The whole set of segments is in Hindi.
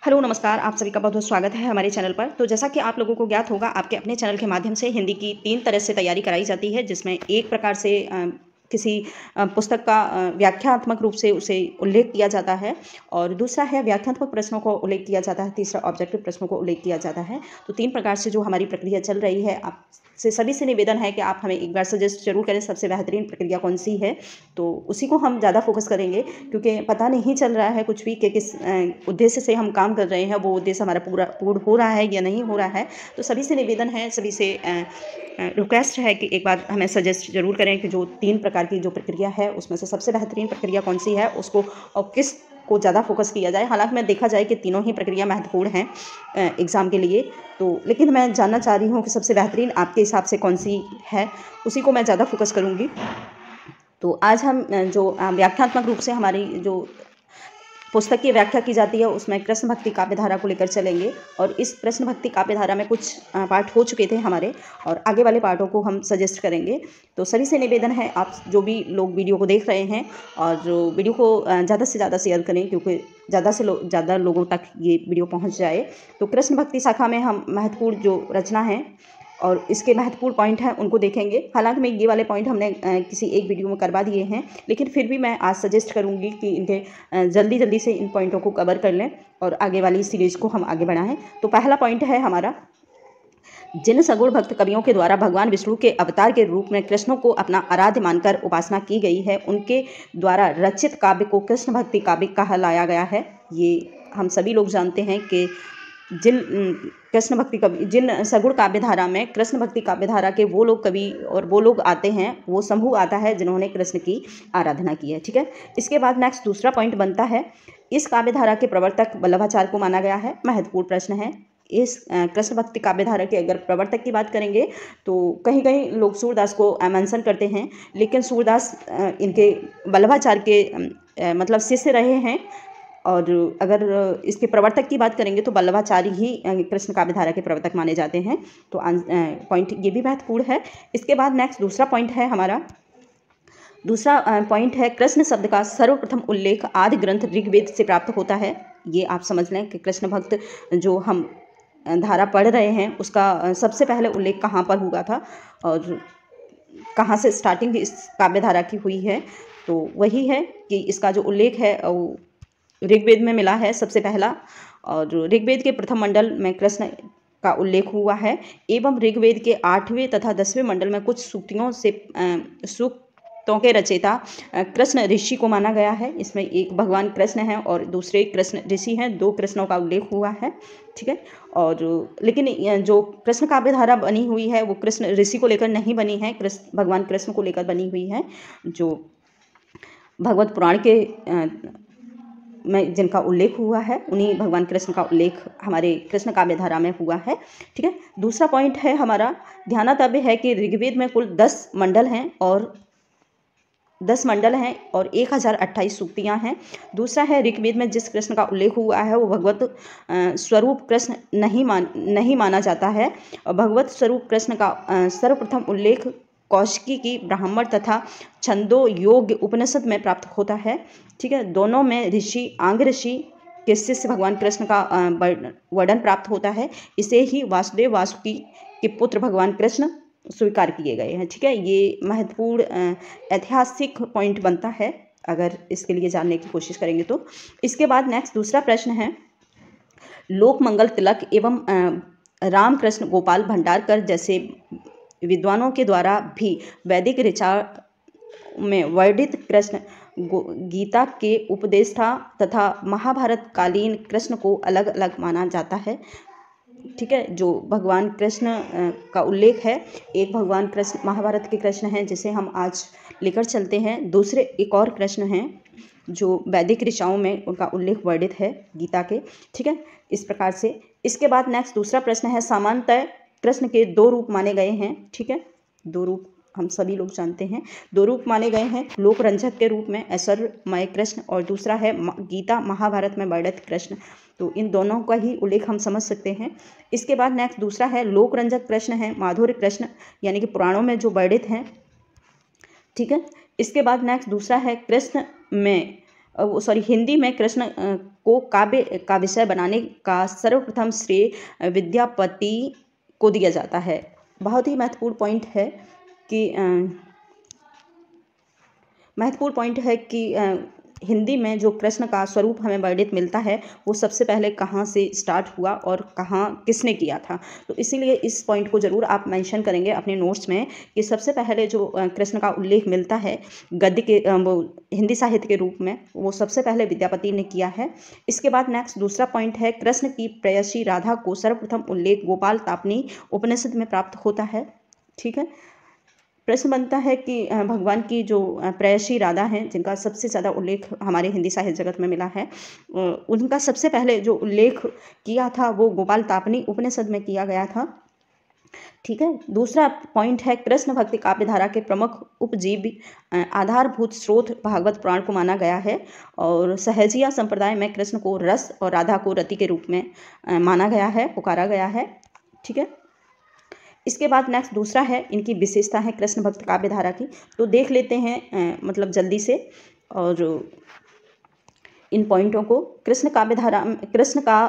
हेलो नमस्कार, आप सभी का बहुत बहुत स्वागत है हमारे चैनल पर। तो जैसा कि आप लोगों को ज्ञात होगा, आपके अपने चैनल के माध्यम से हिंदी की 3 तरह से तैयारी कराई जाती है, जिसमें एक प्रकार से किसी पुस्तक का व्याख्यात्मक रूप से उसे उल्लेख किया जाता है और दूसरा है व्याख्यात्मक प्रश्नों को उल्लेख किया जाता है, तीसरा ऑब्जेक्टिव प्रश्नों को उल्लेख किया जाता है। तो 3 प्रकार से जो हमारी प्रक्रिया चल रही है, आपसे सभी से निवेदन है कि आप हमें एक बार सजेस्ट जरूर करें सबसे बेहतरीन प्रक्रिया कौन सी है। तो उसी को हम ज़्यादा फोकस करेंगे, क्योंकि पता नहीं चल रहा है कुछ भी कि किस उद्देश्य से हम काम कर रहे हैं, वो उद्देश्य हमारा पूर्ण हो रहा है या नहीं हो रहा है। तो सभी से निवेदन है, सभी से रिक्वेस्ट है कि एक बार हमें सजेस्ट जरूर करें कि जो 3 प्रकार की जो प्रक्रिया है उसमें से सबसे बेहतरीन प्रक्रिया कौन सी है, उसको और किस को ज़्यादा फोकस किया जाए। हालांकि मैं देखा जाए कि तीनों ही प्रक्रिया महत्वपूर्ण हैं एग्ज़ाम के लिए, तो लेकिन मैं जानना चाह रही हूँ कि सबसे बेहतरीन आपके हिसाब से कौन सी है, उसी को मैं ज़्यादा फोकस करूँगी। तो आज हम जो व्याख्यात्मक रूप से हमारी जो पुस्तक की व्याख्या की जाती है उसमें कृष्ण भक्ति काव्य धारा को लेकर चलेंगे और इस कृष्ण भक्ति काव्य धारा में कुछ पाठ हो चुके थे हमारे और आगे वाले पार्टों को हम सजेस्ट करेंगे। तो सभी से निवेदन है, आप जो भी लोग वीडियो को देख रहे हैं और जो वीडियो को ज़्यादा से ज़्यादा शेयर करें, क्योंकि ज़्यादा लोगों तक ये वीडियो पहुँच जाए। तो कृष्ण भक्ति शाखा में हम महत्वपूर्ण जो रचना है और इसके महत्वपूर्ण पॉइंट हैं उनको देखेंगे। हालांकि मैं ये वाले पॉइंट हमने किसी एक वीडियो में करवा दिए हैं, लेकिन फिर भी मैं आज सजेस्ट करूंगी कि इनके जल्दी से इन पॉइंटों को कवर कर लें और आगे वाली सीरीज को हम आगे बढ़ाएं। तो पहला पॉइंट है हमारा, जिन सगुण भक्त कवियों के द्वारा भगवान विष्णु के अवतार के रूप में कृष्ण को अपना आराध्य मानकर उपासना की गई है, उनके द्वारा रचित काव्य को कृष्ण भक्ति काव्य कहलाया गया है। ये हम सभी लोग जानते हैं कि जिन कृष्ण भक्ति कवि, जिन सगुण काव्य धारा में कृष्ण भक्ति काव्य धारा के वो लोग कवि और वो लोग आते हैं, वो समूह आता है जिन्होंने कृष्ण की आराधना की है। ठीक है, इसके बाद नेक्स्ट दूसरा पॉइंट बनता है, इस काव्य धारा के प्रवर्तक वल्लभाचार्य को माना गया है। महत्वपूर्ण प्रश्न है। इस कृष्ण भक्ति काव्य धारा के अगर प्रवर्तक की बात करेंगे तो कहीं कहीं लोग सूरदास को मेंशन करते हैं, लेकिन सूरदास इनके वल्लभाचार्य के मतलब शिष्य रहे हैं। और अगर इसके प्रवर्तक की बात करेंगे तो वल्लभाचार्य ही कृष्ण काव्य धारा के प्रवर्तक माने जाते हैं। तो पॉइंट ये भी महत्वपूर्ण है। इसके बाद नेक्स्ट दूसरा पॉइंट है हमारा, दूसरा पॉइंट है, कृष्ण शब्द का सर्वप्रथम उल्लेख आदि ग्रंथ ऋग्वेद से प्राप्त होता है। ये आप समझ लें कि कृष्ण भक्त जो हम धारा पढ़ रहे हैं उसका सबसे पहले उल्लेख कहाँ पर हुआ था और कहाँ से स्टार्टिंग इस काव्य धारा की हुई है। तो वही है कि इसका जो उल्लेख है वो ऋग्वेद में मिला है सबसे पहला, और ऋग्वेद के प्रथम मंडल में कृष्ण का उल्लेख हुआ है एवं ऋग्वेद के 8वें तथा 10वें मंडल में कुछ सूक्तों के रचयिता कृष्ण ऋषि को माना गया है। इसमें एक भगवान कृष्ण हैं और दूसरे कृष्ण ऋषि हैं, 2 कृष्णों का उल्लेख हुआ है। ठीक है, और लेकिन जो कृष्ण काव्य धारा बनी हुई है वो कृष्ण ऋषि को लेकर नहीं बनी है, भगवान कृष्ण को लेकर बनी हुई है। जो भगवत पुराण के में जिनका उल्लेख हुआ है उन्हीं भगवान कृष्ण का उल्लेख हमारे कृष्ण काव्य धारा में हुआ है। ठीक है, दूसरा पॉइंट है हमारा, ध्यानातव्य है कि ऋग्वेद में कुल 10 मंडल हैं और 1028 सूक्तियाँ हैं। दूसरा है, ऋग्वेद में जिस कृष्ण का उल्लेख हुआ है वो भगवत स्वरूप कृष्ण नहीं माना जाता है। और भगवत स्वरूप कृष्ण का सर्वप्रथम उल्लेख कौशिकी की ब्राह्मण तथा छंदो योग उपनिषद में प्राप्त होता है। ठीक है, दोनों में आंग ऋषि के शिष्य भगवान कृष्ण का वर्णन प्राप्त होता है। इसे ही वासुदेव वासुकी के पुत्र भगवान कृष्ण स्वीकार किए गए हैं। ठीक है, ये महत्वपूर्ण ऐतिहासिक पॉइंट बनता है अगर इसके लिए जानने की कोशिश करेंगे तो। इसके बाद नेक्स्ट दूसरा प्रश्न है, लोकमंगल तिलक एवं रामकृष्ण गोपाल भंडारकर जैसे विद्वानों के द्वारा भी वैदिक ऋचा में वर्णित कृष्ण गीता के उपदेष्टा तथा महाभारत कालीन कृष्ण को अलग अलग माना जाता है। ठीक है, जो भगवान कृष्ण का उल्लेख है, एक भगवान कृष्ण महाभारत के कृष्ण हैं जिसे हम आज लेकर चलते हैं, दूसरे एक और कृष्ण हैं जो वैदिक ऋचाओं में उनका उल्लेख वर्णित है गीता के। ठीक है, इस प्रकार से। इसके बाद नेक्स्ट दूसरा प्रश्न है, सामान्यतः कृष्ण के 2 रूप माने गए हैं। ठीक है, 2 रूप हम सभी लोग जानते हैं, 2 रूप माने गए हैं, लोकरंजक के रूप में ऐश्वर्यमय कृष्ण और दूसरा है गीता महाभारत में वर्णित कृष्ण। तो इन दोनों का ही उल्लेख हम समझ सकते हैं। इसके बाद नेक्स्ट दूसरा है, लोकरंजक कृष्ण है माधुर्य कृष्ण, यानी कि पुराणों में जो वर्णित हैं। ठीक है, इसके बाद नेक्स्ट दूसरा है, कृष्ण में हिंदी में कृष्ण को काव्य का विषय बनाने का सर्वप्रथम श्रेय विद्यापति को दिया जाता है। बहुत ही महत्वपूर्ण पॉइंट है कि हिंदी में जो कृष्ण का स्वरूप हमें वर्णित मिलता है वो सबसे पहले कहाँ से स्टार्ट हुआ और कहाँ किसने किया था। तो इसीलिए इस पॉइंट को ज़रूर आप मेंशन करेंगे अपने नोट्स में कि सबसे पहले जो कृष्ण का उल्लेख मिलता है गद्य के वो हिंदी साहित्य के रूप में, वो सबसे पहले विद्यापति ने किया है। इसके बाद नेक्स्ट दूसरा पॉइंट है, कृष्ण की प्रेयसी राधा को सर्वप्रथम उल्लेख गोपाल तापनी उपनिषद में प्राप्त होता है। ठीक है, प्रश्न बनता है कि भगवान की जो प्रेयसी राधा हैं, जिनका सबसे ज़्यादा उल्लेख हमारे हिंदी साहित्य जगत में मिला है, उनका सबसे पहले जो उल्लेख किया था वो गोपाल तापनी उपनिषद में किया गया था। ठीक है, दूसरा पॉइंट है, कृष्ण भक्ति काव्यधारा के प्रमुख उपजीवी आधारभूत स्रोत भागवत पुराण को माना गया है और सहजिया संप्रदाय में कृष्ण को रस और राधा को रति के रूप में माना गया है, पुकारा गया है। ठीक है, इसके बाद नेक्स्ट दूसरा है, इनकी विशेषता है कृष्ण भक्त काव्यधारा की। तो देख लेते हैं मतलब जल्दी से और इन पॉइंटों को। कृष्ण का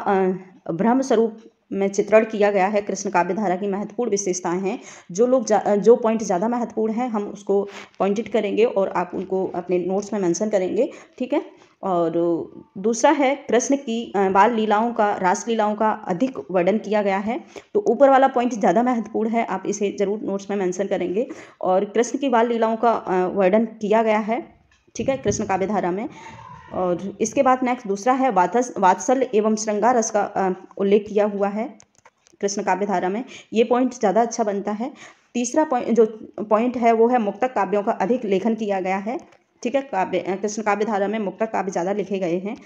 ब्रह्म स्वरूप में चित्रण किया गया है। कृष्ण काव्यधारा की महत्वपूर्ण विशेषताएं हैं। जो पॉइंट ज़्यादा महत्वपूर्ण है हम उसको पॉइंटेड करेंगे और आप उनको अपने नोट्स में मेंशन करेंगे। ठीक है, और दूसरा है, कृष्ण की बाल लीलाओं का, रास लीलाओं का अधिक वर्णन किया गया है। तो ऊपर वाला पॉइंट ज़्यादा महत्वपूर्ण है, आप इसे ज़रूर नोट्स में मेंशन करेंगे। और कृष्ण की बाल लीलाओं का वर्णन किया गया है, ठीक है, कृष्ण काव्यधारा में। और इसके बाद नेक्स्ट दूसरा है, वात्सल्य एवं श्रृंगार रस का उल्लेख किया हुआ है कृष्ण काव्यधारा में। ये पॉइंट ज़्यादा अच्छा बनता है। तीसरा पॉइंट है वो है, मुक्तक काव्यों का अधिक लेखन किया गया है। ठीक है, कृष्ण काव्यधारा में मुक्तक काव्य ज़्यादा लिखे गए हैं।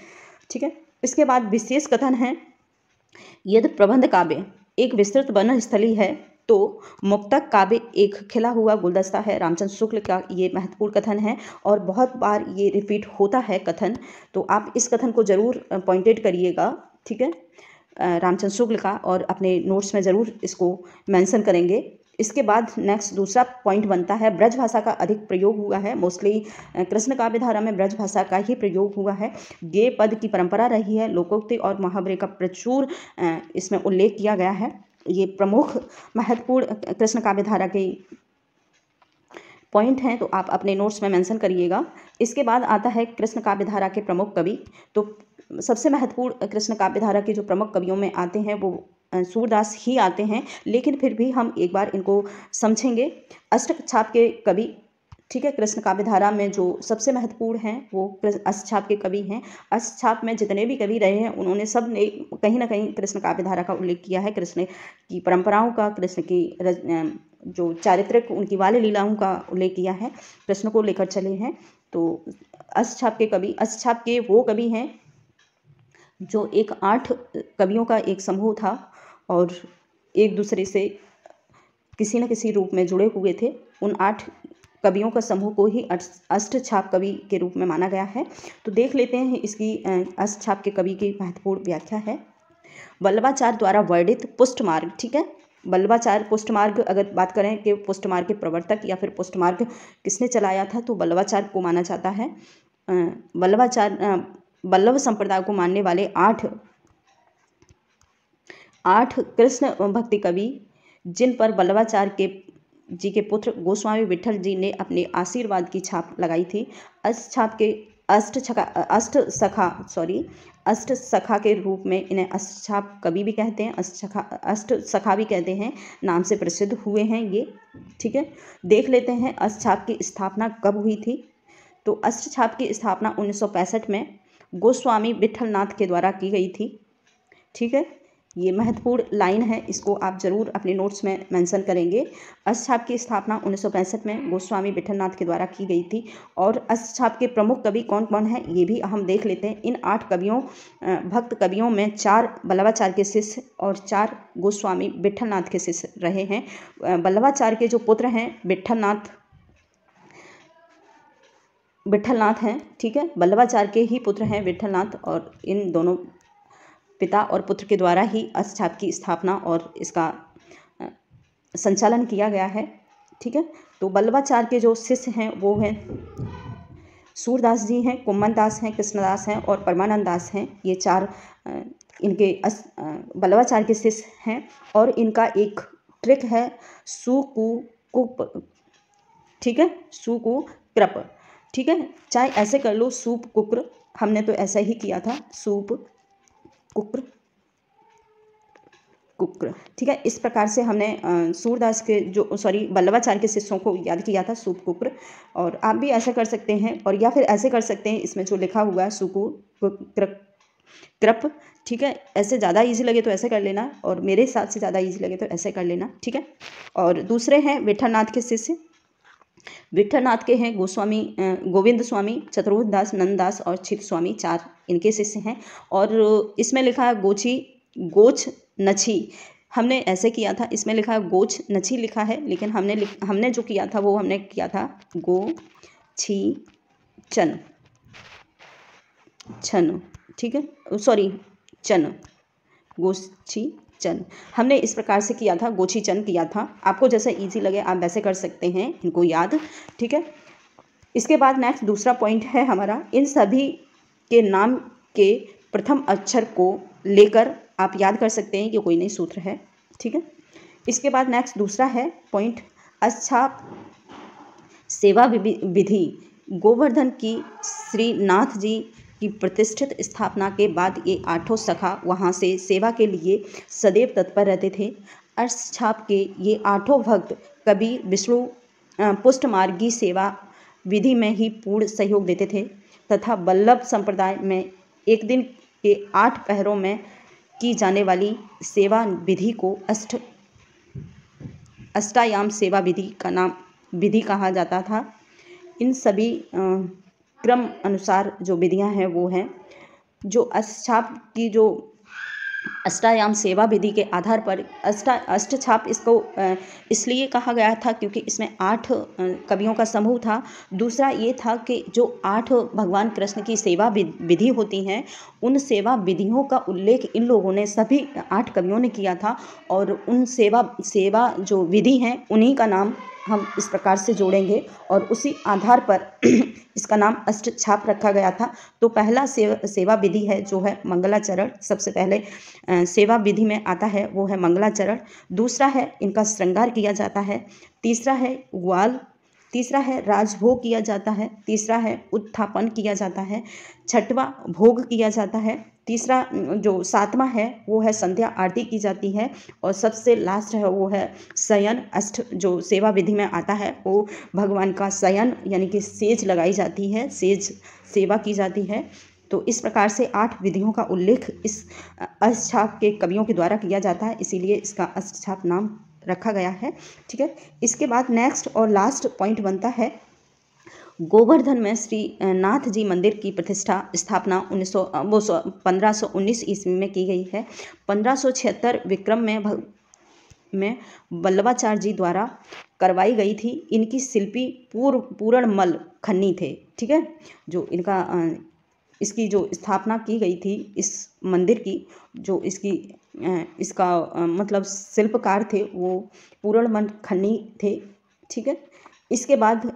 ठीक है, इसके बाद विशेष कथन है, यदि प्रबंध काव्य एक विस्तृत वनस्थली है तो मुक्तक काव्य एक खिला हुआ गुलदस्ता है। रामचंद्र शुक्ल का ये महत्वपूर्ण कथन है और बहुत बार ये रिपीट होता है कथन, तो आप इस कथन को ज़रूर पॉइंटेड करिएगा। ठीक है, रामचंद्र शुक्ल का, और अपने नोट्स में ज़रूर इसको मेंशन करेंगे। इसके बाद नेक्स्ट दूसरा पॉइंट बनता है, ब्रज भाषा का अधिक प्रयोग हुआ है। मोस्टली कृष्ण काव्यधारा में ब्रज भाषा का ही प्रयोग हुआ है। गेय पद की परंपरा रही है। लोकोक्ति और मुहावरे का प्रचुर इसमें उल्लेख किया गया है। ये प्रमुख महत्वपूर्ण कृष्ण काव्यधारा के पॉइंट हैं, तो आप अपने नोट्स में मेंशन करिएगा। इसके बाद आता है कृष्ण काव्यधारा के प्रमुख कवि। तो सबसे महत्वपूर्ण कृष्ण काव्यधारा के जो प्रमुख कवियों में आते हैं वो सूरदास ही आते हैं, लेकिन फिर भी हम एक बार इनको समझेंगे। अष्टछाप के कवि, ठीक है, कृष्ण काव्यधारा में जो सबसे महत्वपूर्ण हैं वो अष्टछाप के कवि हैं। अष्टछाप में जितने भी कवि रहे हैं उन्होंने सब ने कहीं ना कहीं कृष्ण काव्यधारा का उल्लेख किया है। कृष्ण की परंपराओं का, कृष्ण की जो चारित्रिक उनकी बाल लीलाओं का उल्लेख किया है, कृष्ण को लेकर चले हैं। तो अष्टछाप के कवि, अष्टछाप के वो कवि हैं जो 8 कवियों का एक समूह था और एक दूसरे से किसी न किसी रूप में जुड़े हुए थे। उन 8 कवियों का समूह को ही अष्टछाप कवि के रूप में माना गया है। तो देख लेते हैं इसकी अष्टछाप के कवि की महत्वपूर्ण व्याख्या है। वल्लभाचार्य द्वारा वर्णित पुष्टमार्ग, ठीक है, वल्लभाचार्य पुष्टमार्ग, अगर बात करें कि पुष्टमार्ग के प्रवर्तक या फिर पुष्टमार्ग किसने चलाया था, तो वल्लभाचार्य को माना जाता है। वल्लभ संप्रदाय को मानने वाले 8 कृष्ण भक्ति कवि, जिन पर वल्लभाचार्य जी के पुत्र गोस्वामी विट्ठल जी ने अपने आशीर्वाद की छाप लगाई थी। अष्टछाप के अष्ट सखा के रूप में इन्हें अष्टछाप कवि भी कहते हैं, अष्ट सखा भी कहते हैं, नाम से प्रसिद्ध हुए हैं ये। ठीक है, देख लेते हैं अष्टछाप की स्थापना कब हुई थी। तो अष्टछाप की स्थापना 1965 में गोस्वामी विट्ठलनाथ के द्वारा की गई थी। ठीक है, ये महत्वपूर्ण लाइन है, इसको आप जरूर अपने नोट्स में मेंशन करेंगे। अष्टछाप की स्थापना 1965 में गोस्वामी विट्ठलनाथ के द्वारा की गई थी। और अष्टछाप के प्रमुख कवि कौन कौन हैं ये भी हम देख लेते हैं। इन 8 भक्त कवियों में 4 वल्लभाचार्य के शिष्य और 4 गोस्वामी विट्ठलनाथ के शिष्य रहे हैं। वल्लभाचार्य के जो पुत्र हैं विट्ठलनाथ हैं। ठीक है, वल्लभाचार्य के ही पुत्र हैं विट्ठलनाथ, और इन दोनों पिता और पुत्र के द्वारा ही अष्टछाप की स्थापना और इसका संचालन किया गया है। ठीक है, तो वल्लभाचार्य के जो शिष्य हैं वो हैं सूरदास जी हैं, कुम्मन दास हैं, कृष्णदास हैं और परमानंद दास हैं। ये 4 इनके वल्लभाचार्य के शिष्य हैं। और इनका एक ट्रिक है सु कु कुप, ठीक है, सु कु कृप, ठीक है, चाहे ऐसे कर लो सूप कुक्र, हमने तो ऐसा ही किया था, सूप कुक्र कुक्र, ठीक है। इस प्रकार से हमने सूरदास के वल्लभाचार्य के शिष्यों को याद किया था, सूप कुक्र। और आप भी ऐसा कर सकते हैं, और या फिर ऐसे कर सकते हैं, इसमें जो लिखा हुआ है सुकु कृप, ठीक है। ऐसे ज़्यादा इजी लगे तो ऐसे कर लेना, और मेरे हिसाब से ज़्यादा इजी लगे तो ऐसे कर लेना, ठीक है। और दूसरे हैं विठलनाथ के शिष्य। विठलनाथ के हैं गोविंद स्वामी, चतुर्भुज दास, नंद दास और चित स्वामी, 4 इनके शिष्य हैं। और इसमें लिखा है गोच नछी, हमने ऐसे किया था, इसमें लिखा है गोच नछी लिखा है, लेकिन हमने जो किया था वो हमने किया था गो छी चन, ठीक है, चन, गोछी चन, हमने इस प्रकार से किया था, गोछी चन किया था। आपको जैसा इजी लगे आप वैसे कर सकते हैं इनको याद, ठीक है। इसके बाद नेक्स्ट दूसरा पॉइंट है हमारा, इन सभी के नाम के प्रथम अक्षर को लेकर आप याद कर सकते हैं कि कोई नहीं सूत्र है, ठीक है। इसके बाद नेक्स्ट दूसरा है पॉइंट, अच्छाप सेवा विधि। गोवर्धन की श्रीनाथ जी की प्रतिष्ठित स्थापना के बाद ये 8 सखा वहाँ से सेवा के लिए सदैव तत्पर रहते थे। अच्छाप के ये 8 भक्त कभी विष्णु पुष्टमार्गी सेवा विधि में ही पूर्ण सहयोग देते थे, तथा वल्लभ संप्रदाय में एक दिन के 8 पहरों में की जाने वाली सेवा विधि को अष्टायाम सेवा विधि कहा जाता था। इन सभी क्रम अनुसार जो विधियां हैं वो हैं, जो अच्छाप की जो अष्टायाम सेवा विधि के आधार पर अष्टछाप इसको इसलिए कहा गया था क्योंकि इसमें 8 कवियों का समूह था। दूसरा ये था कि जो 8 भगवान कृष्ण की सेवा विधि होती हैं, उन सेवा विधियों का उल्लेख इन लोगों ने सभी 8 कवियों ने किया था, और उन सेवा जो विधि हैं उन्हीं का नाम हम इस प्रकार से जोड़ेंगे, और उसी आधार पर इसका नाम अष्टछाप रखा गया था। तो पहला सेवा विधि है जो है मंगलाचरण, सबसे पहले सेवा विधि में आता है वो है मंगलाचरण। दूसरा है इनका श्रृंगार किया जाता है। तीसरा है ग्वाल। तीसरा है राजभोग किया जाता है। तीसरा है उत्थापन किया जाता है। छठवां भोग किया जाता है। तीसरा जो 7वां है वो है संध्या आरती की जाती है, और सबसे लास्ट है वो है शयन। अष्ट जो सेवा विधि में आता है वो भगवान का शयन यानी कि सेज लगाई जाती है, सेज सेवा की जाती है। तो इस प्रकार से 8 विधियों का उल्लेख इस अष्टछाप के कवियों के द्वारा किया जाता है, इसीलिए इसका अष्टछाप नाम रखा गया है, ठीक है। इसके बाद नेक्स्ट और लास्ट पॉइंट बनता है, गोवर्धन में श्री नाथ जी मंदिर की स्थापना 1519 ईस्वी में की गई है। 1576 विक्रम में वल्लभाचार्य जी द्वारा करवाई गई थी। इनकी शिल्पी पूरणमल खन्नी थे, ठीक है। जो इसकी जो स्थापना की गई थी इस मंदिर की, जो इसका मतलब शिल्पकार थे वो पूरणमल खन्नी थे, ठीक है। इसके बाद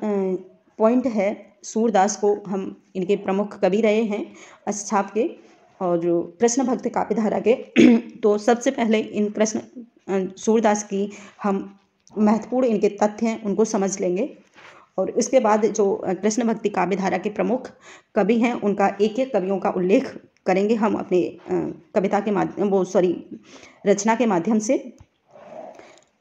पॉइंट है, सूरदास को हम इनके प्रमुख कवि रहे हैं अष्टछाप के और कृष्ण भक्त काव्यधारा के। तो सबसे पहले इन सूरदास की हम महत्वपूर्ण इनके तथ्य हैं उनको समझ लेंगे, और इसके बाद जो कृष्ण भक्ति काव्यधारा के प्रमुख कवि हैं उनका एक एक कवियों का उल्लेख करेंगे हम अपने कविता के माध्यम रचना के माध्यम से।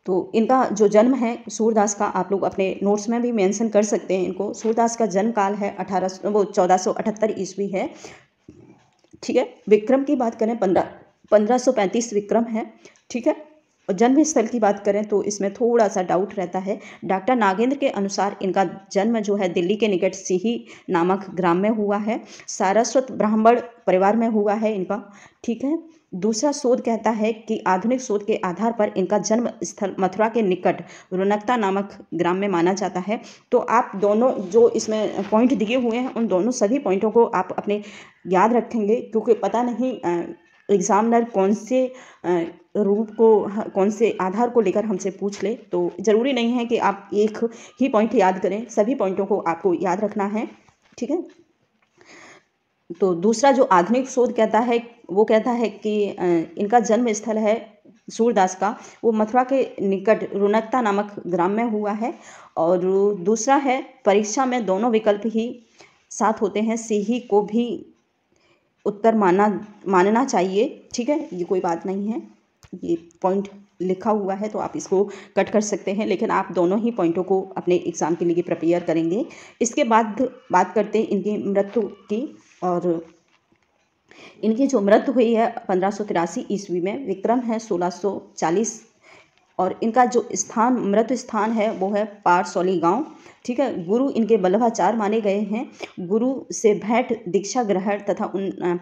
तो इनका जो जन्म है सूरदास का, आप लोग अपने नोट्स में भी मेंशन कर सकते हैं इनको। सूरदास का जन्म काल है 1478 ईस्वी है, ठीक है। विक्रम की बात करें 1535 विक्रम है, ठीक है। और जन्म स्थल की बात करें तो इसमें थोड़ा सा डाउट रहता है। डॉक्टर नागेंद्र के अनुसार इनका जन्म जो है दिल्ली के निकट सिही नामक ग्राम में हुआ है। सारस्वत ब्राह्मण परिवार में हुआ है इनका, ठीक है। दूसरा शोध कहता है कि आधुनिक शोध के आधार पर इनका जन्म स्थल मथुरा के निकट रुनकता नामक ग्राम में माना जाता है। तो आप दोनों जो इसमें पॉइंट दिए हुए हैं उन दोनों सभी पॉइंटों को आप अपने याद रखेंगे, क्योंकि पता नहीं एग्जामिनर कौन से रूप को, कौन से आधार को लेकर हमसे पूछ ले। तो ज़रूरी नहीं है कि आप एक ही पॉइंट याद करें, सभी पॉइंटों को आपको याद रखना है, ठीक है। तो दूसरा जो आधुनिक शोध कहता है, वो कहता है कि इनका जन्म स्थल है सूरदास का, वो मथुरा के निकट रुनकता नामक ग्राम में हुआ है। और दूसरा है, परीक्षा में दोनों विकल्प ही साथ होते हैं, से ही को भी उत्तर मानना चाहिए। ठीक है, ये कोई बात नहीं है, ये पॉइंट लिखा हुआ है तो आप इसको कट कर सकते हैं, लेकिन आप दोनों ही पॉइंटों को अपने एग्ज़ाम के लिए प्रिपेयर करेंगे। इसके बाद बात करते हैं इनकी मृत्यु की। और इनकी जो मृत्यु हुई है 1583 ईस्वी में, विक्रम है 1640। और इनका जो स्थान, मृत्यु स्थान है, वो है पारसौली गांव। ठीक है, गुरु इनके वल्लभाचार्य माने गए हैं। गुरु से भेंट दीक्षा ग्रहण तथा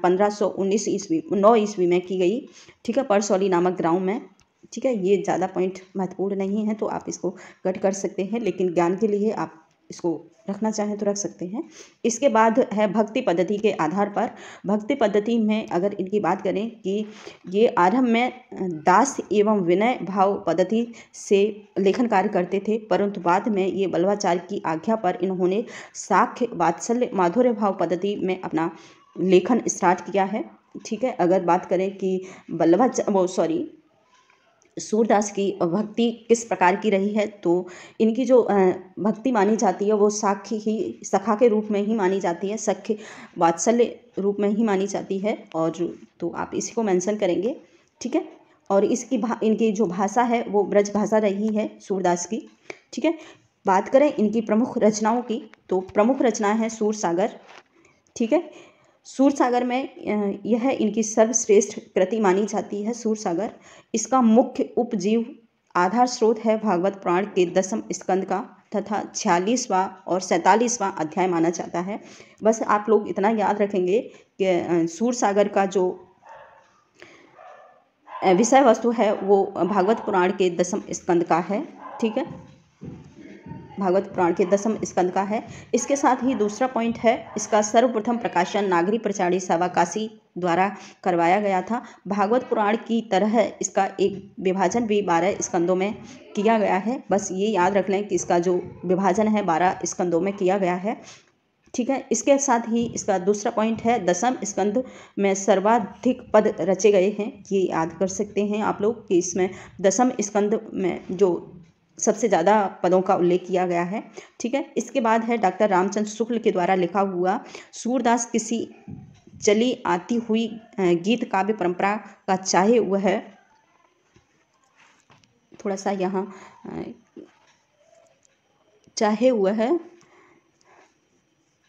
1519 ईस्वी 9 ईस्वी में की गई। ठीक है, पारसौली नामक गांव में। ठीक है, ये ज़्यादा पॉइंट महत्वपूर्ण नहीं है तो आप इसको कट कर सकते हैं, लेकिन ज्ञान के लिए आप इसको रखना चाहें तो रख सकते हैं। इसके बाद है भक्ति पद्धति के आधार पर। भक्ति पद्धति में अगर इनकी बात करें कि ये आरंभ में दास एवं विनय भाव पद्धति से लेखन कार्य करते थे, परंतु बाद में ये वल्लभाचार्य की आज्ञा पर इन्होंने साख्य वात्सल्य माधुर्य भाव पद्धति में अपना लेखन स्टार्ट किया है। ठीक है, अगर बात करें कि सूरदास की भक्ति किस प्रकार की रही है, तो इनकी जो भक्ति मानी जाती है वो सखा के रूप में ही मानी जाती है, सख्य वात्सल्य रूप में ही मानी जाती है। और तो आप इसी को मेंशन करेंगे। ठीक है, और इनकी जो भाषा है वो ब्रज भाषा रही है सूरदास की। ठीक है, बात करें इनकी प्रमुख रचनाओं की, तो प्रमुख रचना है सूरसागर। ठीक है, सूरसागर में यह इनकी सर्वश्रेष्ठ कृति मानी जाती है सूरसागर। इसका मुख्य उपजीव आधार स्रोत है भागवत पुराण के 10वें स्कंद का तथा 46वां और 47वां अध्याय माना जाता है। बस आप लोग इतना याद रखेंगे कि सूरसागर का जो विषय वस्तु है वो भागवत पुराण के 10वें स्कंद का है। ठीक है, भागवत पुराण के 10वें स्कंद का है। इसके साथ ही दूसरा पॉइंट है, इसका सर्वप्रथम प्रकाशन नागरी प्रचारी सभा काशी द्वारा करवाया गया था। भागवत पुराण की तरह इसका एक विभाजन भी 12 स्कंदों में किया गया है। बस ये याद रख लें कि इसका जो विभाजन है 12 स्कंदों में किया गया है। ठीक है, इसके साथ ही इसका दूसरा पॉइंट है, 10वें स्कंद में सर्वाधिक पद रचे गए हैं। ये याद कर सकते हैं आप लोग कि इसमें 10वें स्कंद में जो सबसे ज़्यादा पदों का उल्लेख किया गया है। ठीक है, इसके बाद है डॉक्टर रामचंद्र शुक्ल के द्वारा लिखा हुआ सूरदास किसी चली आती हुई गीत काव्य परंपरा का चाहे वह थोड़ा सा यहाँ चाहे वह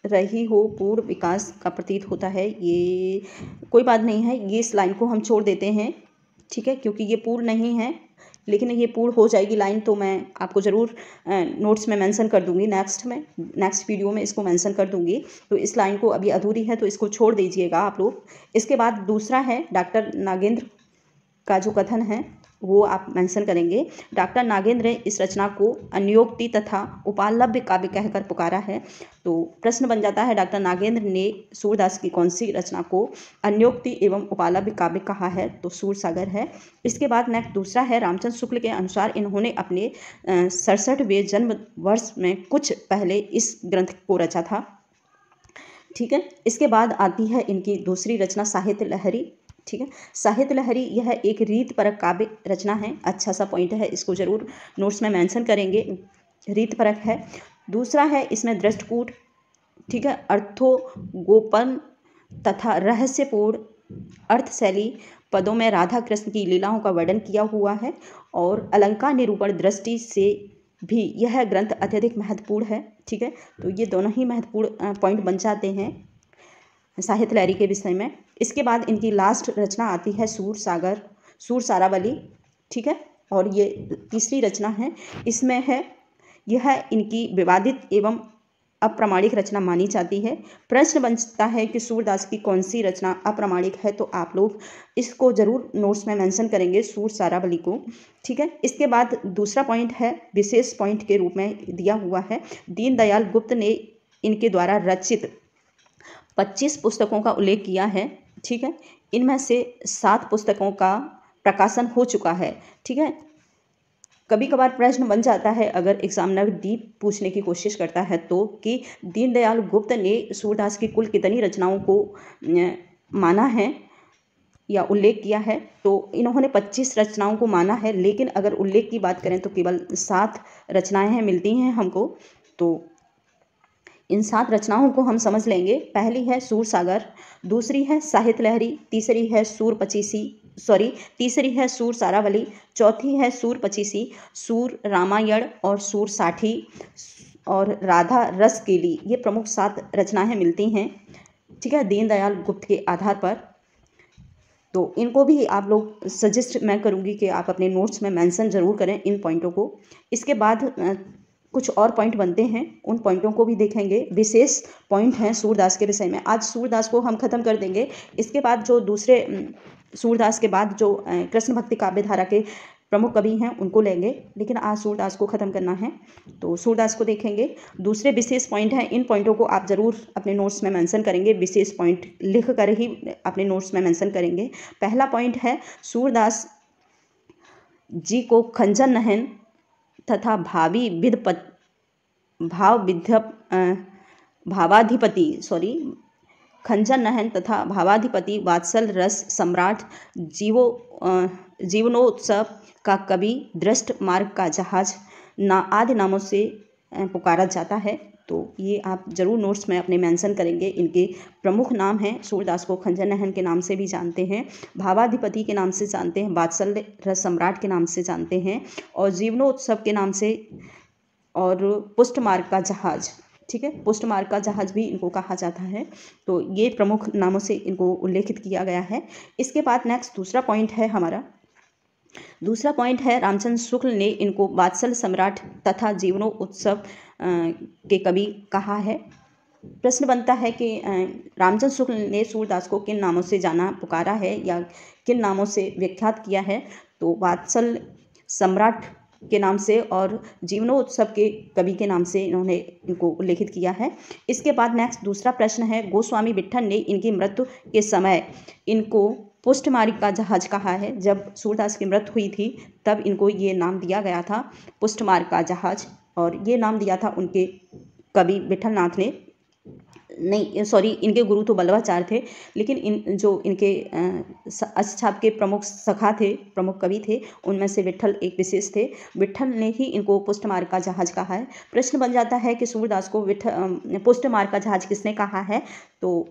रही हो पूर्ण विकास का प्रतीत होता है। ये कोई बात नहीं है, ये इस लाइन को हम छोड़ देते हैं। ठीक है, क्योंकि ये पूर्ण नहीं है, लेकिन ये पूर्ण हो जाएगी लाइन तो मैं आपको ज़रूर नोट्स में मेंशन कर दूंगी, नेक्स्ट वीडियो में इसको मेंशन कर दूंगी। तो इस लाइन को अभी अधूरी है तो इसको छोड़ दीजिएगा आप लोग। इसके बाद दूसरा है डॉक्टर नागेंद्र का जो कथन है वो आप मेंशन करेंगे। डॉक्टर नागेंद्र ने इस रचना को अन्योक्ति तथा उपालभ्य काव्य कहकर पुकारा है। तो प्रश्न बन जाता है, डॉक्टर नागेंद्र ने सूरदास की कौन सी रचना को अन्योक्ति एवं उपालभ्य काव्य कहा है, तो सूरसागर है। इसके बाद नेक्स्ट दूसरा है, रामचंद्र शुक्ल के अनुसार इन्होंने अपने 67वें जन्म वर्ष में कुछ पहले इस ग्रंथ को रचा था। ठीक है, इसके बाद आती है इनकी दूसरी रचना साहित्य लहरी। ठीक है, साहित्य लहरी यह एक रीत परक काव्य रचना है। अच्छा सा पॉइंट है, इसको जरूर नोट्स में मेंशन करेंगे, रीत परक है। दूसरा है इसमें दृष्टकूट। ठीक है, अर्थोगोपन तथा रहस्यपूर्ण अर्थशैली पदों में राधा कृष्ण की लीलाओं का वर्णन किया हुआ है। और अलंकार निरूपण दृष्टि से भी यह ग्रंथ अत्यधिक महत्वपूर्ण है। ठीक है, तो ये दोनों ही महत्वपूर्ण पॉइंट बन जाते हैं साहित्य लहरी के विषय में। इसके बाद इनकी लास्ट रचना आती है सूरसारावली। ठीक है, और ये तीसरी रचना है। इसमें है, यह इनकी विवादित एवं अप्रामाणिक रचना मानी जाती है। प्रश्न बनता है कि सूरदास की कौन सी रचना अप्रामाणिक है, तो आप लोग इसको जरूर नोट्स में मेंशन करेंगे, सूरसारावली को। ठीक है, इसके बाद दूसरा पॉइंट है, विशेष पॉइंट के रूप में दिया हुआ है, दीनदयाल गुप्त ने इनके द्वारा रचित 25 पुस्तकों का उल्लेख किया है। ठीक है, इनमें से 7 पुस्तकों का प्रकाशन हो चुका है। ठीक है, कभी कभार प्रश्न बन जाता है अगर एग्जामिनर दीप पूछने की कोशिश करता है तो, कि दीनदयाल गुप्त ने सूरदास की कुल कितनी रचनाओं को माना है या उल्लेख किया है। तो इन्होंने 25 रचनाओं को माना है, लेकिन अगर उल्लेख की बात करें तो केवल 7 रचनाएं हैं मिलती हैं हमको। तो इन 7 रचनाओं को हम समझ लेंगे। पहली है सूर सागर, दूसरी है साहित्य लहरी, तीसरी है सूर सारावली, चौथी है सूर पचीसी, सूर रामायण और सूर साठी और राधा रस केली। ये प्रमुख 7 रचनाएं मिलती हैं, ठीक है, दीनदयाल गुप्त के आधार पर। तो इनको भी आप लोग सजेस्ट मैं करूँगी कि आप अपने नोट्स में मेंशन ज़रूर करें इन पॉइंटों को। इसके बाद कुछ और पॉइंट बनते हैं, उन पॉइंटों को भी देखेंगे। विशेष पॉइंट हैं सूरदास के विषय में। आज सूरदास को हम ख़त्म कर देंगे। इसके बाद जो दूसरे सूरदास के बाद जो कृष्ण भक्ति काव्य धारा के प्रमुख कवि हैं उनको लेंगे, लेकिन आज सूरदास को ख़त्म करना है तो सूरदास को देखेंगे। दूसरे विशेष पॉइंट हैं, इन पॉइंटों को आप ज़रूर अपने नोट्स में मेंशन करेंगे, विशेष पॉइंट लिख कर ही अपने नोट्स में मेंशन करेंगे। पहला पॉइंट है सूरदास जी को खंजन नहन तथा खंजन नहन तथा भावाधिपति वात्सल रस सम्राट जीवनोत्सव का कवि, दृष्ट मार्ग का जहाज आदि नामों से पुकारा जाता है। तो ये आप जरूर नोट्स में अपने मेंशन करेंगे। इनके प्रमुख नाम हैं, सूरदास को खंजन नहन के नाम से भी जानते हैं, भावाधिपति के नाम से जानते हैं, वात्सल रस सम्राट के नाम से जानते हैं और जीवनोत्सव के नाम से, और पुष्टमार्ग का जहाज, ठीक है, पुष्टमार्ग का जहाज भी इनको कहा जाता है। तो ये प्रमुख नामों से इनको उल्लेखित किया गया है। इसके बाद नेक्स्ट दूसरा पॉइंट है हमारा, दूसरा पॉइंट है रामचंद्र शुक्ल ने इनको वात्सल सम्राट तथा जीवनोत्सव के कवि कहा है। प्रश्न बनता है कि रामचंद्र शुक्ल ने सूरदास को किन नामों से जाना पुकारा है या किन नामों से विख्यात किया है। तो वात्सल सम्राट के नाम से और जीवनोत्सव के कवि के नाम से इन्होंने इनको उल्लेखित किया है। इसके बाद नेक्स्ट दूसरा प्रश्न है, गोस्वामी विट्ठल ने इनकी मृत्यु के समय इनको पुष्टमार्ग का जहाज कहा है। जब सूरदास की मृत्यु हुई थी तब इनको ये नाम दिया गया था, पुष्टमार्ग का जहाज, और ये नाम दिया था उनके कवि विट्ठलनाथ ने, नहीं सॉरी, इनके गुरु तो बल्लभाचार्य थे, लेकिन इनके अष्टछाप के प्रमुख सखा थे, प्रमुख कवि थे, उनमें से विट्ठल एक विशेष थे। विट्ठल ने ही इनको पुष्टमार्ग का जहाज कहा है। प्रश्न बन जाता है कि सूरदास को पुष्टमार्ग का जहाज किसने कहा है। तो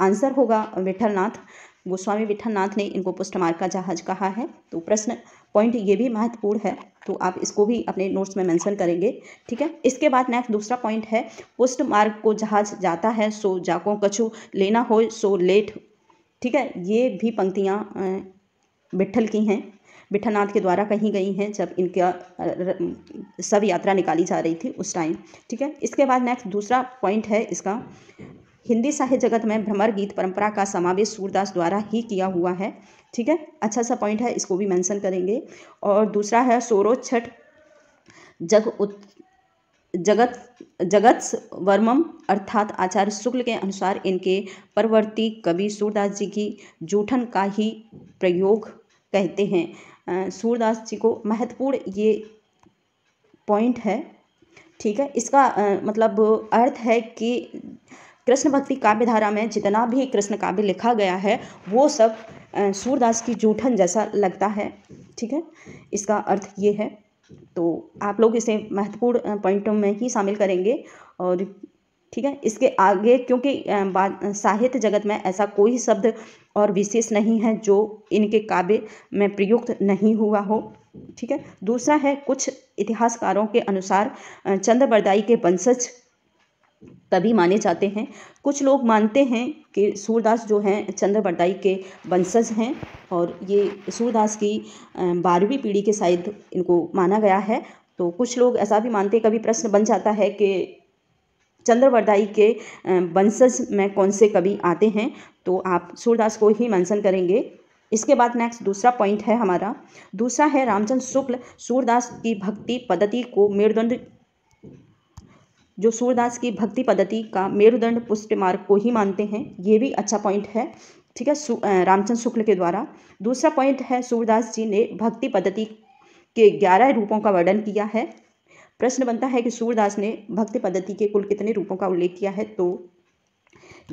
आंसर होगा विट्ठलनाथ, गोस्वामी विट्ठलनाथ ने इनको पुष्टमार्ग का जहाज कहा है। तो प्रश्न पॉइंट ये भी महत्वपूर्ण है, तो आप इसको भी अपने नोट्स में मेंशन करेंगे, ठीक है। इसके बाद नेक्स्ट दूसरा पॉइंट है, पुष्टमार्ग को जहाज जाता है सो जाको कछु लेना हो सो लेट, ठीक है। ये भी पंक्तियाँ विट्ठल की हैं, विट्ठलनाथ के द्वारा कही गई हैं जब इनका सब यात्रा निकाली जा रही थी उस टाइम, ठीक है। इसके बाद नेक्स्ट दूसरा पॉइंट है इसका, हिंदी साहित्य जगत में भ्रमर गीत परंपरा का समावेश सूरदास द्वारा ही किया हुआ है, ठीक है। अच्छा सा पॉइंट है, इसको भी मेंशन करेंगे। और दूसरा है सोरोच्छठ जगत वर्मम अर्थात आचार्य शुक्ल के अनुसार इनके परवर्ती कवि सूरदास जी की जूठन का ही प्रयोग कहते हैं। सूरदास जी को महत्वपूर्ण ये पॉइंट है, ठीक है। इसका मतलब अर्थ है कि कृष्ण भक्ति काव्य धारा में जितना भी कृष्ण काव्य लिखा गया है वो सब सूरदास की जूठन जैसा लगता है, ठीक है। इसका अर्थ ये है। तो आप लोग इसे महत्वपूर्ण पॉइंटों में ही शामिल करेंगे, और ठीक है। इसके आगे क्योंकि साहित्य जगत में ऐसा कोई शब्द और विशेष नहीं है जो इनके काव्य में प्रयुक्त नहीं हुआ हो, ठीक है। दूसरा है, कुछ इतिहासकारों के अनुसार चंद्रबरदाई के वंशज कवि माने जाते हैं। कुछ लोग मानते हैं कि सूरदास जो हैं चंद्रबरदाई के वंशज हैं, और ये सूरदास की 12वीं पीढ़ी के शायद इनको माना गया है। तो कुछ लोग ऐसा भी मानते हैं, कभी प्रश्न बन जाता है कि चंद्रबरदाई के वंशज में कौन से कवि आते हैं, तो आप सूरदास को ही मेंशन करेंगे। इसके बाद नेक्स्ट दूसरा पॉइंट है हमारा, दूसरा है रामचंद्र शुक्ल सूरदास की भक्ति पद्धति को मेरुदंड, जो सूरदास की भक्ति पद्धति का मेरुदंड पुष्टमार्ग को ही मानते हैं। ये भी अच्छा पॉइंट है, ठीक है, रामचंद्र शुक्ल के द्वारा। दूसरा पॉइंट है, सूरदास जी ने भक्ति पद्धति के 11 रूपों का वर्णन किया है। प्रश्न बनता है कि सूरदास ने भक्ति पद्धति के कुल कितने रूपों का उल्लेख किया है, तो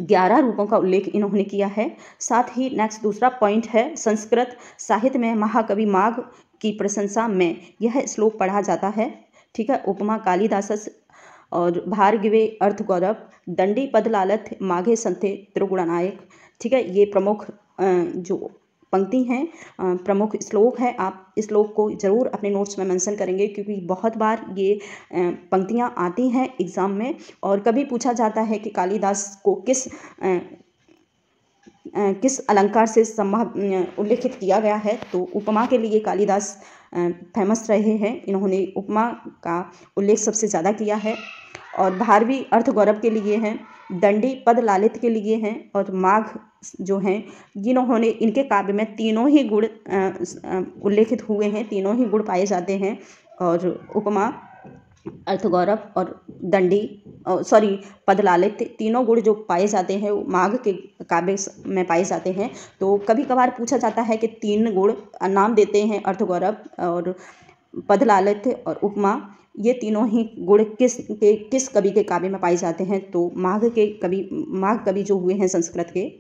11 रूपों का उल्लेख इन्होंने किया है। साथ ही नेक्स्ट दूसरा पॉइंट है, संस्कृत साहित्य में महाकवि माघ की प्रशंसा में यह श्लोक पढ़ा जाता है। ठीक है, उपमा कालिदासस और भार्गवे अर्थ गौरव दंडी पद लालथ माघे संथे त्रिगुणनायक। ठीक है, ये प्रमुख जो पंक्ति हैं, प्रमुख श्लोक है। आप इस श्लोक को ज़रूर अपने नोट्स में मेंशन करेंगे, क्योंकि बहुत बार ये पंक्तियाँ आती हैं एग्ज़ाम में, और कभी पूछा जाता है कि कालिदास को किस अलंकार से उल्लेखित किया गया है, तो उपमा के लिए कालिदास फेमस रहे हैं। इन्होंने उपमा का उल्लेख सबसे ज़्यादा किया है, और भारवी अर्थ गौरव के लिए हैं, दंडी पद लालित के लिए हैं, और माघ जो हैं जिन्होंने इनके काव्य में तीनों ही गुण उल्लेखित हुए हैं, तीनों ही गुण पाए जाते हैं। और उपमा, अर्थ गौरव और दंडी पद लालित तीनों गुण जो पाए जाते हैं वो माघ के काव्य में पाए जाते हैं। तो कभी कभार पूछा जाता है कि 3 गुण नाम देते हैं, अर्थ गौरव और पद लालित और उपमा, ये तीनों ही गुण किस कवि के काव्य में पाए जाते हैं, तो माघ कवि जो हुए हैं संस्कृत के,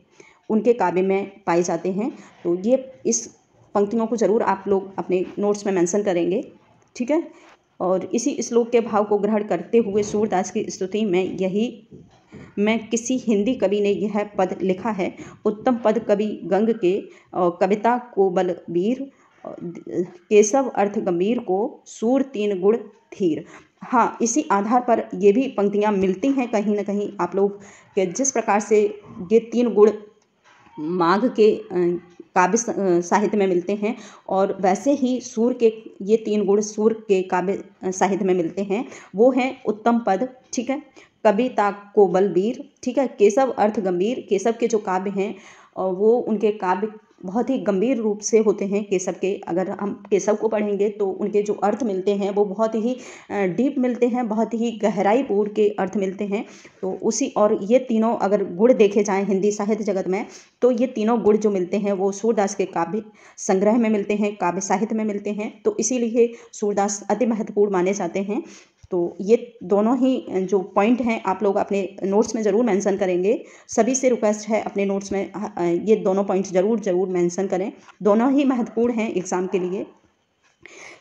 उनके काव्य में पाए जाते हैं। तो ये इस पंक्तियों को ज़रूर आप लोग अपने नोट्स में मेंशन करेंगे। ठीक है, और इसी श्लोक के भाव को ग्रहण करते हुए सूरदास की स्तुति में किसी हिंदी कवि ने यह पद लिखा है, उत्तम पद कवि गंग के, और कविता को बलबीर, केशव अर्थ गंभीर को, सूर 3 गुण धीर। हाँ, इसी आधार पर ये भी पंक्तियाँ मिलती हैं कहीं ना कहीं आप लोग के, जिस प्रकार से ये 3 गुण माघ के काव्य साहित्य में मिलते हैं, और वैसे ही सूर के ये 3 गुण सूर के काव्य साहित्य में मिलते हैं। वो हैं उत्तम पद, ठीक है, कविता को बलबीर, ठीक है, केशव अर्थ गंभीर। केशव के जो काव्य हैं वो उनके काव्य बहुत ही गंभीर रूप से होते हैं केशव के। अगर हम केशव को पढ़ेंगे तो उनके जो अर्थ मिलते हैं वो बहुत ही डीप मिलते हैं, बहुत ही गहराईपूर्ण के अर्थ मिलते हैं। तो उसी, और ये तीनों अगर गुण देखे जाएं हिंदी साहित्य जगत में, तो ये तीनों गुण जो मिलते हैं वो सूरदास के काव्य संग्रह में मिलते हैं, काव्य साहित्य में मिलते हैं। तो इसीलिए सूरदास अति महत्वपूर्ण माने जाते हैं। तो ये दोनों ही जो पॉइंट हैं आप लोग अपने नोट्स में ज़रूर मेंशन करेंगे। सभी से रिक्वेस्ट है अपने नोट्स में ये दोनों पॉइंट ज़रूर मेंशन करें, दोनों ही महत्वपूर्ण हैं एग्ज़ाम के लिए।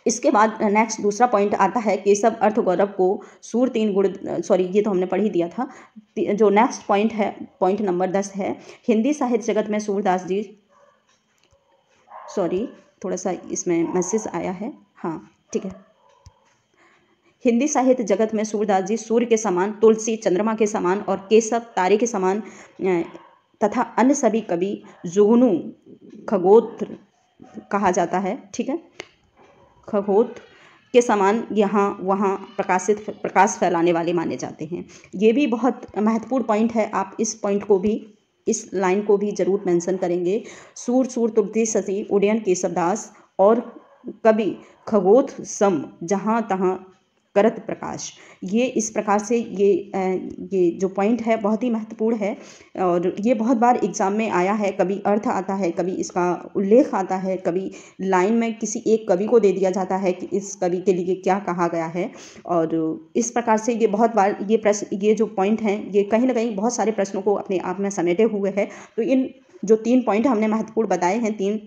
इसके बाद नेक्स्ट दूसरा पॉइंट आता है, केशव अर्थ गौरव को सूर 3 गुण, ये तो हमने पढ़ ही दिया था। जो नेक्स्ट पॉइंट है, पॉइंट नंबर 10 है, हिंदी साहित्य जगत में सूरदास जी, थोड़ा सा इसमें मैसेज आया है, हाँ ठीक है। हिंदी साहित्य जगत में सूरदास जी सूर्य के समान, तुलसी चंद्रमा के समान और केशव तारे के समान तथा अन्य सभी कवि जुगनू खगोत्र कहा जाता है, ठीक है, खगोत के समान यहाँ वहाँ प्रकाश फैलाने वाले माने जाते हैं। ये भी बहुत महत्वपूर्ण पॉइंट है, आप इस पॉइंट को भी, इस लाइन को भी जरूर मेंशन करेंगे। सूर तुलसी शशि उदयन केशवदास और कवि खगोत सम जहाँ तहाँ करत प्रकाश। ये इस प्रकार से ये जो पॉइंट है बहुत ही महत्वपूर्ण है, और ये बहुत बार एग्जाम में आया है। कभी अर्थ आता है, कभी इसका उल्लेख आता है, कभी लाइन में किसी एक कवि को दे दिया जाता है कि इस कवि के लिए क्या कहा गया है। और इस प्रकार से ये बहुत बार ये जो पॉइंट हैं ये कहीं ना कहीं बहुत सारे प्रश्नों को अपने आप में समेटे हुए है। तो इन जो 3 पॉइंट हमने महत्वपूर्ण बताए हैं, 3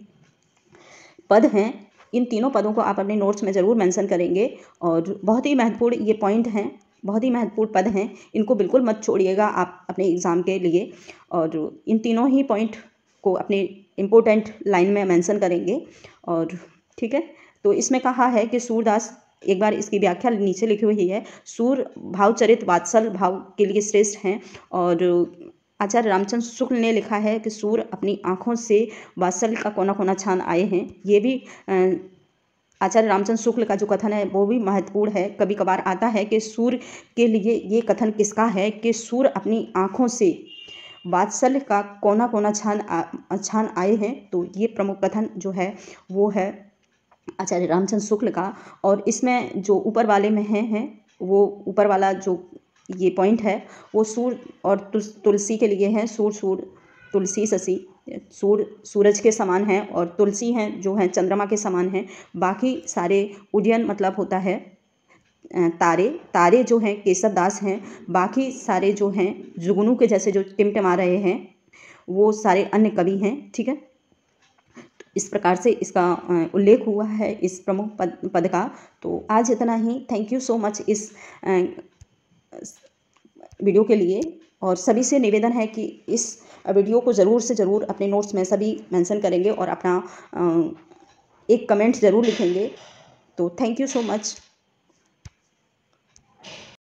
पद हैं, इन तीनों पदों को आप अपने नोट्स में ज़रूर मेंशन करेंगे। और बहुत ही महत्वपूर्ण ये पॉइंट हैं, बहुत ही महत्वपूर्ण पद हैं, इनको बिल्कुल मत छोड़िएगा आप अपने एग्ज़ाम के लिए। और इन तीनों ही पॉइंट को अपने इम्पोर्टेंट लाइन में मेंशन करेंगे। और ठीक है, तो इसमें कहा है कि सूरदास, एक बार इसकी व्याख्या नीचे लिखी हुई है, सूर भावचरित वात्सल भाव के लिए श्रेष्ठ हैं। और आचार्य रामचंद्र शुक्ल ने लिखा है कि सूर अपनी आँखों से वात्सल्य का कोना कोना छान आए हैं। ये भी आचार्य रामचंद्र शुक्ल का जो कथन है वो भी महत्वपूर्ण है। कभी कभार आता है कि सूर के लिए ये कथन किसका है कि सूर अपनी आँखों से वात्सल्य का कोना कोना छान आए हैं। तो ये प्रमुख कथन जो है वो है आचार्य रामचंद्र शुक्ल का। और इसमें जो ऊपर वाले में है वो ऊपर वाला जो ये पॉइंट है वो सूर और तुलसी के लिए है, सूर तुलसी शशि सूरज के समान हैं और तुलसी हैं जो हैं चंद्रमा के समान हैं। बाकी सारे उदयन मतलब होता है तारे जो हैं केशव दास हैं। बाकी सारे जो हैं जुगनू के जैसे जो टिमटिमा रहे हैं वो सारे अन्य कवि हैं। ठीक है, इस प्रकार से इसका उल्लेख हुआ है इस प्रमुख पद का। तो आज इतना ही। थैंक यू सो मच इस वीडियो के लिए। और सभी से निवेदन है कि इस वीडियो को ज़रूर से ज़रूर अपने नोट्स में सभी मेंशन करेंगे और अपना एक कमेंट ज़रूर लिखेंगे। तो थैंक यू सो मच।